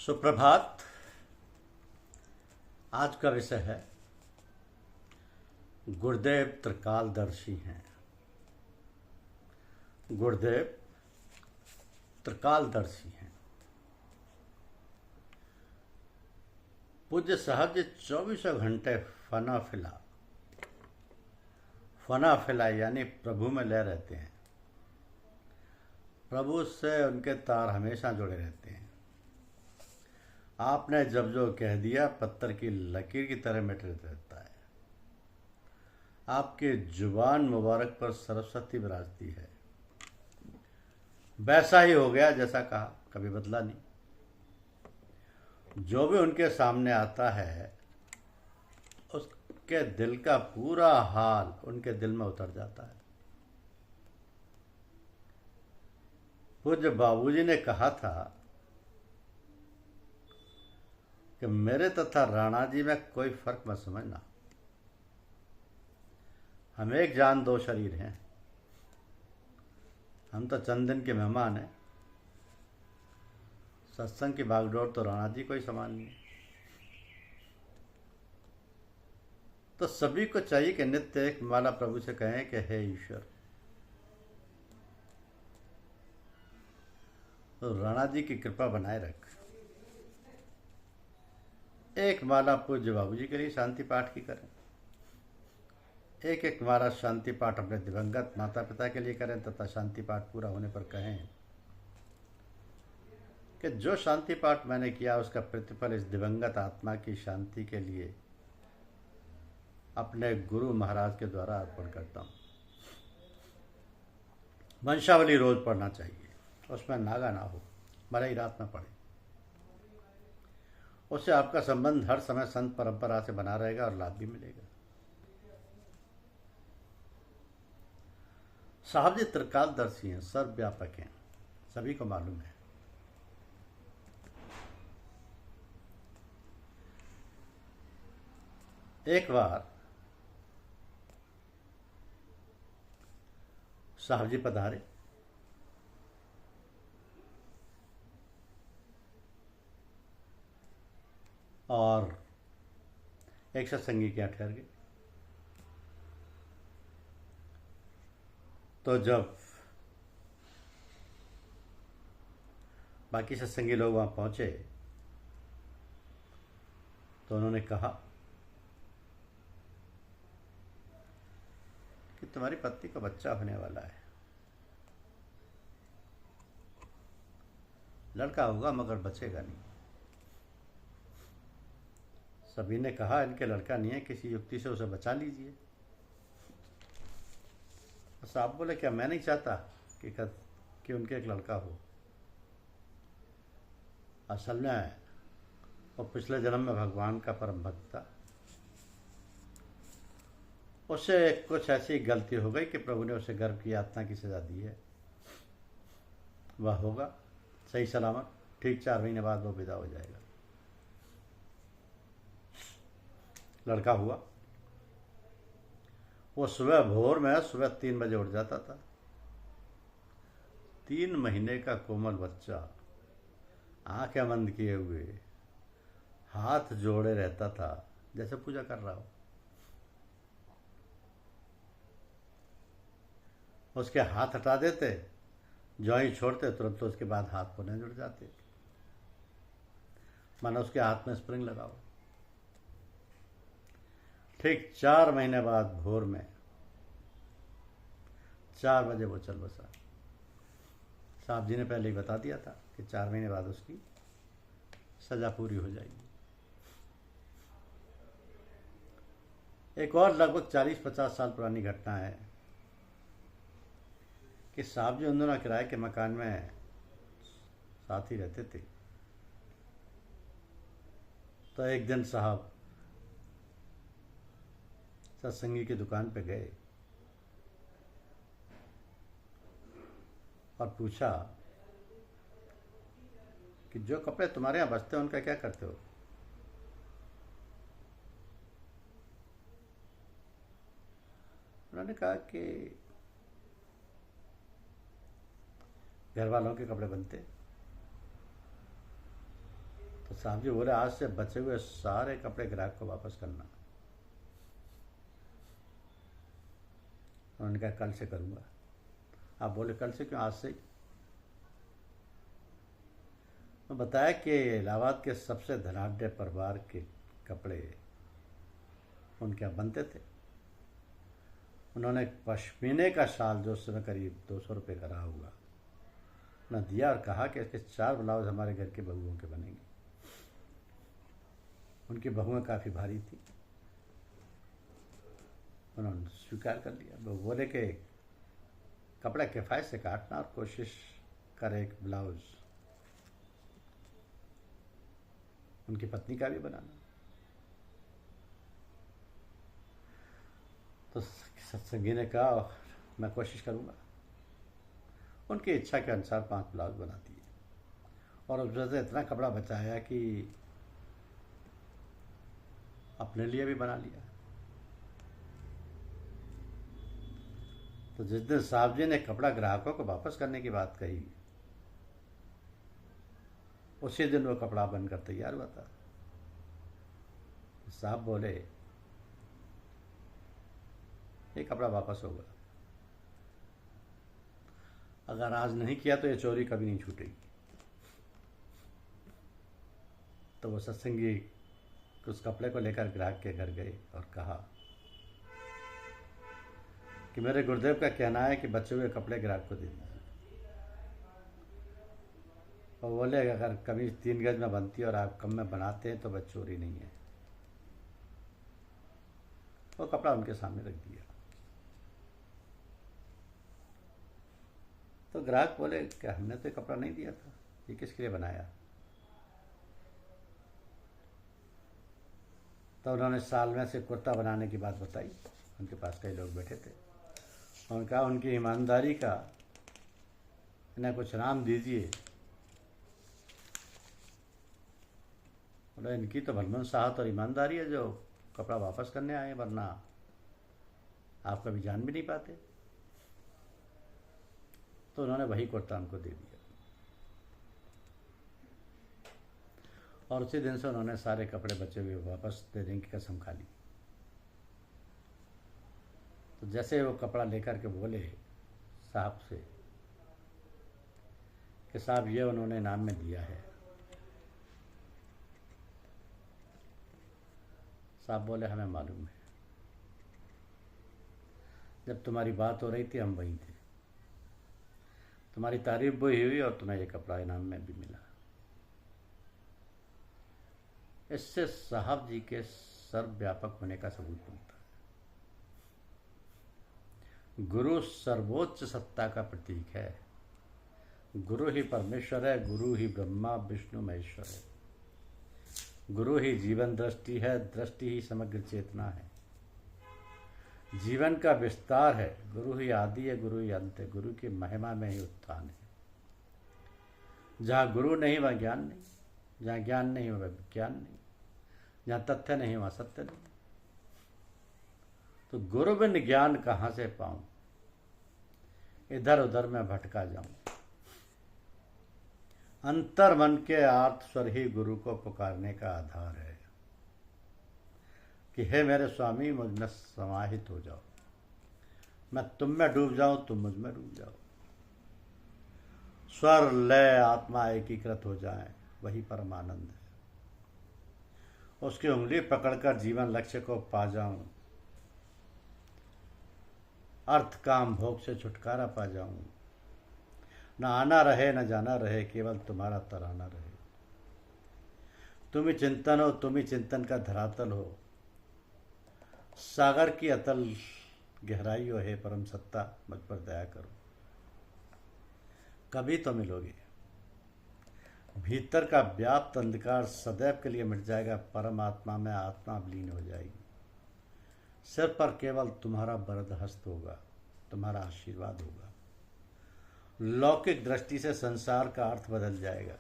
सुप्रभात। आज का विषय है गुरुदेव त्रिकालदर्शी हैं। गुरुदेव त्रिकालदर्शी हैं। पूज्य साहब जी 24 घंटे फना फिला यानी प्रभु में लय रहते हैं। प्रभु से उनके तार हमेशा जुड़े रहते हैं। आपने जब जो कह दिया पत्थर की लकीर की तरह मिट रहता है। आपके जुबान मुबारक पर सरस्वती विराजती है। वैसा ही हो गया जैसा कहा, कभी बदला नहीं। जो भी उनके सामने आता है उसके दिल का पूरा हाल उनके दिल में उतर जाता है। पूज्य बाबूजी ने कहा था कि मेरे तथा राणा जी में कोई फर्क मत समझना। हम एक जान दो शरीर हैं। हम तो चंद दिन के मेहमान हैं। सत्संग की बागडोर तो राणा जी को ही समान नहीं है। तो सभी को चाहिए कि नित्य एक माला प्रभु से कहें कि हे ईश्वर। तो राणा जी की कृपा बनाए रख। एक माला पूज्य बाबूजी के लिए शांति पाठ की करें। एक एक माला शांति पाठ अपने दिवंगत माता पिता के लिए करें तथा शांति पाठ पूरा होने पर कहें कि जो शांति पाठ मैंने किया उसका प्रतिफल इस दिवंगत आत्मा की शांति के लिए अपने गुरु महाराज के द्वारा अर्पण करता हूँ। वंशावली रोज पढ़ना चाहिए। उसमें नागा ना हो, भले ही रात में पढ़े। उससे आपका संबंध हर समय संत परंपरा से बना रहेगा और लाभ भी मिलेगा। साहब जी त्रिकालदर्शी हैं, सर्वव्यापक हैं, सभी को मालूम है। एक बार साहब जी पधारे और एक सत्संगी के यहाँ ठहर गए। तो जब बाकी सत्संगी लोग वहाँ पहुँचे तो उन्होंने कहा कि तुम्हारी पत्नी का बच्चा होने वाला है। लड़का होगा मगर बचेगा नहीं। सभी ने कहा इनके लड़का नहीं है, किसी युक्ति से उसे बचा लीजिए। साहब बोले क्या मैं नहीं चाहता कि उनके एक लड़का हो। असल में वो पिछले जन्म में भगवान का परम भक्त था। उससे कुछ ऐसी गलती हो गई कि प्रभु ने उसे गर्भ की यातना की सजा दी है। वह होगा सही सलामत, ठीक 4 महीने बाद वो विदा हो जाएगा। लड़का हुआ। वो सुबह भोर में सुबह 3 बजे उठ जाता था। 3 महीने का कोमल बच्चा आंखें बंद किए हुए हाथ जोड़े रहता था जैसे पूजा कर रहा हो। उसके हाथ हटा देते, जो ही छोड़ते तुरंत तो उसके बाद हाथ पुनः जुड़ जाते, मानो उसके हाथ में स्प्रिंग लगाओ। ठीक 4 महीने बाद भोर में 4 बजे वो चल बसा। साहब जी ने पहले ही बता दिया था कि 4 महीने बाद उसकी सजा पूरी हो जाएगी। एक और लगभग 40-50 साल पुरानी घटना है कि साहब जी उन दोनों किराए के मकान में साथ ही रहते थे। तो एक दिन साहब सत्संगी की दुकान पे गए और पूछा कि जो कपड़े तुम्हारे यहाँ बचते हैं उनका क्या करते हो। उन्होंने कहा कि घर वालों के कपड़े बनते। साहब जी बोले आज से बचे हुए सारे कपड़े ग्राहक को वापस करना। उन्होंने कहा कल से करूँगा। आप बोले कल से क्यों, आज से ही। तो बताया कि इलाहाबाद के सबसे धनाढ़ परिवार के कपड़े उनके यहाँ बनते थे। उन्होंने पश्मीने का शाल जो उस समय करीब 200 रुपये का रहा होगा न दिया और कहा कि इसके 4 ब्लाउज हमारे घर के बहुओं के बनेंगे। उनकी बहुएं काफ़ी भारी थी, उन्होंने स्वीकार कर लिया। वो बोले कि कपड़ा किफ़ायत से काटना और कोशिश कर एक ब्लाउज उनकी पत्नी का भी बनाना। तो सत्संगी ने कहा मैं कोशिश करूँगा। उनकी इच्छा के अनुसार 5 ब्लाउज बना दिए और उसमें से इतना कपड़ा बचाया कि अपने लिए भी बना लिया। तो जिस दिन साहब जी ने कपड़ा ग्राहकों को वापस करने की बात कही, उसी दिन वो कपड़ा बनकर तैयार हुआ था। साहब बोले ये कपड़ा वापस होगा, अगर आज नहीं किया तो ये चोरी कभी नहीं छूटेगी। तो वो सत्संगी उस कपड़े को लेकर ग्राहक के घर गए और कहा कि मेरे गुरुदेव का कहना है कि बचे हुए कपड़े ग्राहक को दे दीजिए। और बोले अगर कमीज 3 गज में बनती है और आप कम में बनाते हैं तो वह चोरी नहीं है। वो कपड़ा उनके सामने रख दिया। तो ग्राहक बोले कि हमने तो कपड़ा नहीं दिया था, ये किसके लिए बनाया। तो उन्होंने साल में से कुर्ता बनाने की बात बताई। उनके पास कई लोग बैठे थे। उन्होंने कहा उनकी ईमानदारी का इन्हें कुछ नाम दीजिए। बोला इनकी तो भलमन साहत और ईमानदारी है जो कपड़ा वापस करने आए, वरना आप कभी जान भी नहीं पाते। तो उन्होंने वही कुर्ता उनको दे दिया और उसी दिन से उन्होंने सारे कपड़े बचे हुए वापस देने की कसम खा ली। तो जैसे वो कपड़ा लेकर के बोले साहब से कि साहब ये उन्होंने इनाम में दिया है। साहब बोले हमें मालूम है, जब तुम्हारी बात हो रही थी हम वहीं थे, तुम्हारी तारीफ भी हुई और तुम्हें ये कपड़ा इनाम में भी मिला। इससे साहब जी के सर्वव्यापक होने का सबूत मिलता है। गुरु सर्वोच्च सत्ता का प्रतीक है। गुरु ही परमेश्वर है, गुरु ही ब्रह्मा विष्णु महेश्वर है। गुरु ही जीवन दृष्टि है, दृष्टि ही समग्र चेतना है। जीवन का विस्तार है। गुरु ही आदि है, गुरु ही अंत है। गुरु की महिमा में ही उत्थान है। जहाँ गुरु नहीं वहाँ ज्ञान नहीं, जहाँ ज्ञान नहीं वहाँ विज्ञान नहीं, जहाँ तथ्य नहीं वहाँ सत्य नहीं। तो गुरु बिन ज्ञान कहाँ से पाऊं, इधर उधर में भटका जाऊं। अंतर मन के आर्त स्वर ही गुरु को पुकारने का आधार है कि हे मेरे स्वामी मुझ में समाहित हो जाओ, मैं तुम में डूब जाऊं, तुम मुझ में डूब जाओ। स्वर लय आत्मा एकीकृत हो जाए, वही परमानंद है। उसकी उंगली पकड़कर जीवन लक्ष्य को पा जाऊं, अर्थ काम भोग से छुटकारा पा जाऊं। न आना रहे न जाना रहे, केवल तुम्हारा तराना रहे। तुम ही चिंतन हो, तुम ही चिंतन का धरातल हो। सागर की अतल गहराई हो, हे परम सत्ता मुझ पर दया करो। कभी तो मिलोगे। भीतर का व्याप्त अंधकार सदैव के लिए मिट जाएगा। परमात्मा में आत्मा विलीन हो जाएगी। सिर पर केवल तुम्हारा वरद हस्त होगा, तुम्हारा आशीर्वाद होगा। लौकिक दृष्टि से संसार का अर्थ बदल जाएगा।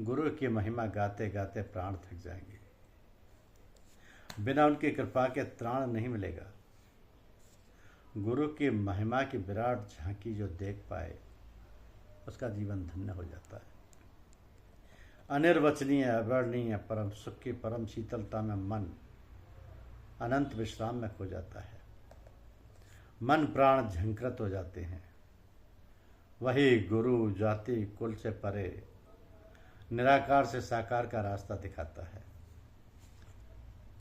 गुरु की महिमा गाते गाते प्राण थक जाएंगे। बिना उनकी कृपा के त्राण नहीं मिलेगा। गुरु की महिमा की विराट झांकी जो देख पाए, उसका जीवन धन्य हो जाता है। अनिर्वचनीय अवर्णनीय परम सुख की परम शीतलता में मन अनंत विश्राम में खो जाता है। मन प्राण झंकृत हो जाते हैं। वही गुरु जाति कुल से परे निराकार से साकार का रास्ता दिखाता है।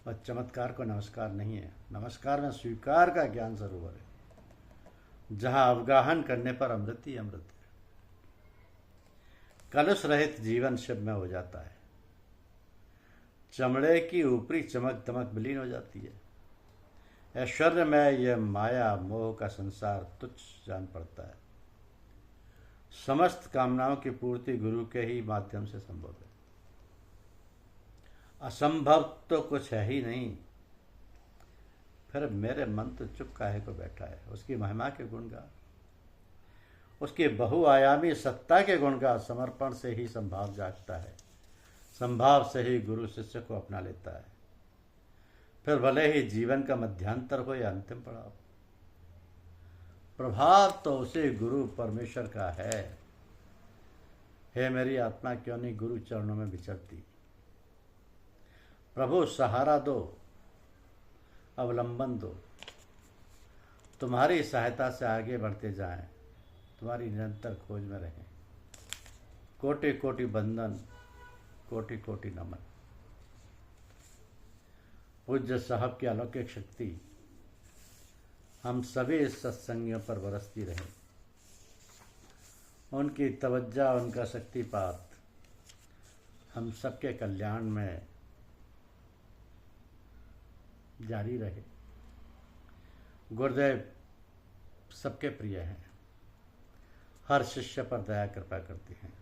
और चमत्कार को नमस्कार नहीं है, नमस्कार में स्वीकार का ज्ञान सरोवर है, जहां अवगाहन करने पर अमृत ही अमृत है। कलुष रहित जीवन शिव में हो जाता है। चमड़े की ऊपरी चमक दमक विलीन हो जाती है। ऐश्वर्य में यह माया मोह का संसार तुच्छ जान पड़ता है। समस्त कामनाओं की पूर्ति गुरु के ही माध्यम से संभव है। असंभव तो कुछ है ही नहीं। फिर मेरे मन तो चुप काहे को बैठा है। उसकी महिमा के गुण गा, उसकी बहुआयामी सत्ता के गुण गा। समर्पण से ही संभाव जागता है, संभाव से ही गुरु शिष्य को अपना लेता है। फिर भले ही जीवन का मध्यांतर हो या अंतिम पड़ाव, प्रभाव तो उसे गुरु परमेश्वर का है। हे मेरी आत्मा क्यों नहीं गुरु चरणों में विचरती। प्रभु सहारा दो, अवलंबन दो। तुम्हारी सहायता से आगे बढ़ते जाएं, तुम्हारी निरंतर खोज में रहें। कोटि कोटि बंदन, कोटि कोटि नमन। पूज्य साहब की अलौकिक शक्ति हम सभी सत्संगियों पर बरसती रहे। उनकी तवज्जो, उनका शक्तिपात हम सबके कल्याण में जारी रहे। गुरुदेव सबके प्रिय हैं, हर शिष्य पर दया कृपा करते हैं।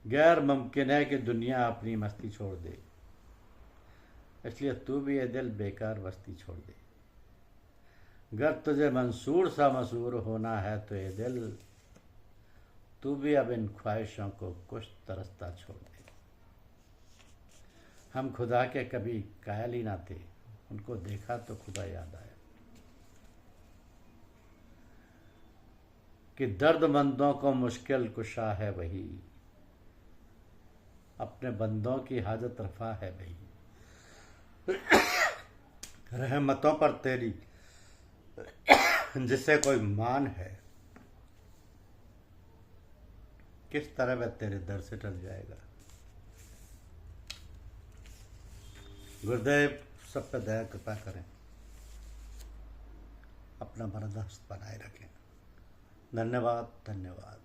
गैर मुमकिन है कि दुनिया अपनी मस्ती छोड़ दे, इसलिए तू भी ये दिल बेकार बस्ती छोड़ दे। अगर तुझे मंसूर सा मसूर होना है तो ये दिल तू भी अब इन ख्वाहिशों को कुछ तरसता छोड़ दे। हम खुदा के कभी कायल ही ना थे, उनको देखा तो खुदा याद आया। कि दर्दमंदों को मुश्किल कुशा है वही, अपने बंदों की हाजत रफा है वही। रहमतों पर तेरी जिसे कोई मान है, किस तरह वह तेरे दर से टल जाएगा। गुरुदेव सब पे दया कृपा करें, अपना वरद हस्त बनाए रखें। धन्यवाद धन्यवाद।